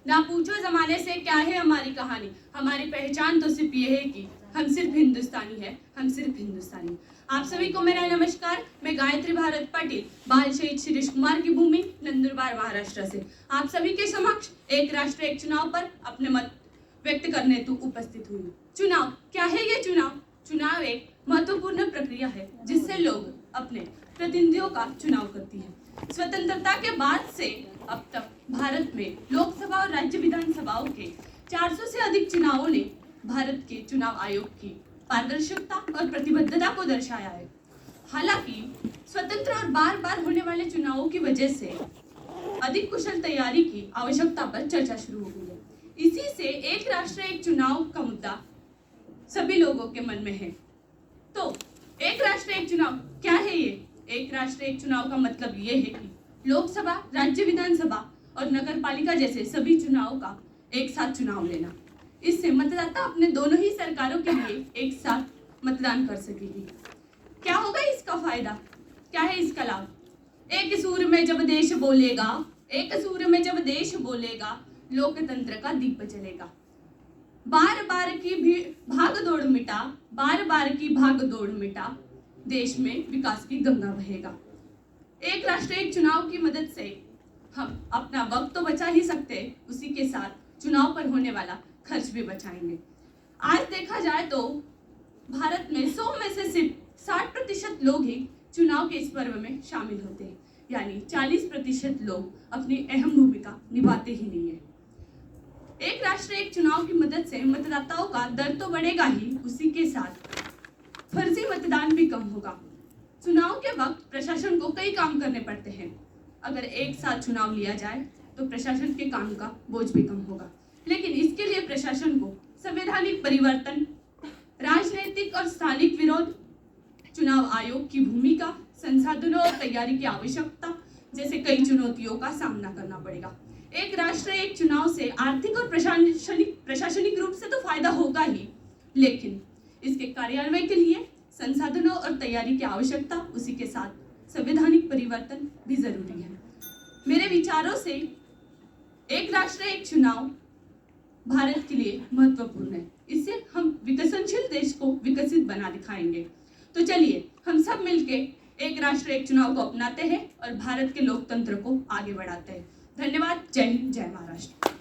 ना पूछो जमाने से क्या है हमारी कहानी, हमारी पहचान तो सिर्फ ये है कि हम सिर्फ हिंदुस्तानी है, हम सिर्फ हिंदुस्तानी। आप सभी को मेरा नमस्कार। मैं गायत्री भारत पाटिल, बाल शहीद शिरीष कुमार की भूमि नंदुरबार महाराष्ट्र से आप सभी के समक्ष एक राष्ट्र एक चुनाव पर अपने मत व्यक्त करने हेतु उपस्थित हुई। चुनाव क्या है? ये चुनाव एक महत्वपूर्ण प्रक्रिया है जिससे लोग अपने प्रतिनिधियों का चुनाव करती है। स्वतंत्रता के बाद से अब तक भारत में लोकसभा और राज्य विधानसभाओं के 400 से अधिक चुनावों ने भारत के चुनाव आयोग की पारदर्शिता और प्रतिबद्धता को दर्शाया है। हालांकि स्वतंत्र और बार बार होने वाले चुनावों की वजह से अधिक कुशल तैयारी की आवश्यकता पर चर्चा शुरू हो गई है। इसी से एक राष्ट्र एक चुनाव का मुद्दा सभी लोगों के मन में है। तो एक राष्ट्र एक चुनाव क्या है? ये एक राष्ट्र एक चुनाव का मतलब ये है कि लोकसभा, राज्य विधानसभा और नगर पालिका जैसे सभी चुनाव का एक साथ चुनाव लेना। इससे मतदाता अपने दोनों ही सरकारों के लिए एक साथ मतदान कर सकेगी। क्या होगा इसका फायदा? क्या है इसका लाभ? एक सुर में जब देश बोलेगा, एक सुर में जब देश बोलेगा, लोकतंत्र का दीप जलेगा। बार बार की भाग दौड़ मिटा, बार बार की भाग दौड़ मिटा, देश में विकास की गंगा बहेगा। एक राष्ट्र एक चुनाव की मदद से हम अपना वक्त तो बचा ही सकते, उसी के साथ चुनाव पर होने वाला खर्च भी बचाएंगे। आज देखा जाए तो भारत में 100 में से सिर्फ 60% लोग ही चुनाव के इस पर्व में शामिल होते हैं, यानी 40% लोग अपनी अहम भूमिका निभाते ही नहीं है। एक राष्ट्र एक चुनाव की मदद से मतदाताओं का दर तो बढ़ेगा ही, उसी के साथ फर्जी मतदान भी कम होगा। चुनाव के वक्त प्रशासन को कई काम करने पड़ते हैं। अगर एक साथ चुनाव लिया जाए तो प्रशासन के काम का बोझ भी कम होगा। लेकिन इसके लिए प्रशासन को संवैधानिक परिवर्तन, राजनीतिक और स्थानिक विरोध, चुनाव आयोग की भूमिका, संसाधनों और तैयारी की आवश्यकता जैसे कई चुनौतियों का सामना करना पड़ेगा। एक राष्ट्र एक चुनाव से आर्थिक और प्रशासनिक रूप से तो फायदा होगा ही, लेकिन इसके कार्यान्वयन के लिए संसाधनों और तैयारी की आवश्यकता, उसी के साथ संवैधानिक परिवर्तन भी जरूरी है। मेरे विचारों से एक राष्ट्र एक चुनाव भारत के लिए महत्वपूर्ण है। इससे हम विकसनशील देश को विकसित बना दिखाएंगे। तो चलिए हम सब मिलके एक राष्ट्र एक चुनाव को अपनाते हैं और भारत के लोकतंत्र को आगे बढ़ाते हैं। धन्यवाद। जय हिंद, जय महाराष्ट्र।